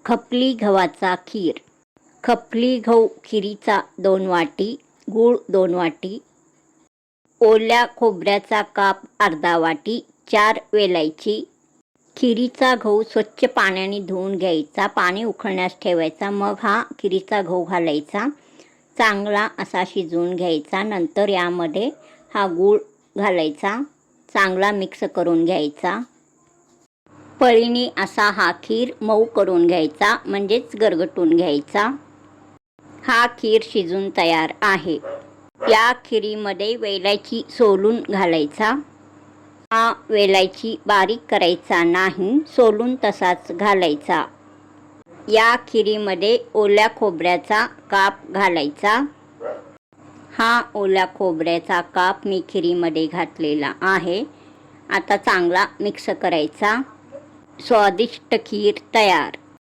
खपली गव्हाचा खीर. खपली गहू खिरीचा 2 वाटी, गूळ 2 वाटी, ओल्या खोबऱ्याचा काप अर्धा वाटी, 4 वेलायची. खिरीचा गहू स्वच्छ पाण्याने धुवून घ्यायचा, पाणी उकळण्यास ठेवायचा. मग हा खिरीचा गहू घालायचा, चांगला असा शिजवून घ्यायचा. नंतर यामध्ये हा गूळ घालायचा, चांगला मिक्स करून घ्यायचा. पळीने असा हा खीर मऊ करून घ्यायचा, म्हणजेच गरगटून घ्यायचा. हा खीर शिजून तयार आहे. या खिरीमध्ये वेलायची सोलून घालायचा. हा वेलायची बारीक करायचा नाही, सोलून तसाच घालायचा. या खिरीमध्ये ओल्या खोबऱ्याचा काप घालायचा. हा ओल्या खोबऱ्याचा काप मी खिरीमध्ये घातलेला आहे. आता चांगला मिक्स करायचा. स्वादिष्ट खीर तयार.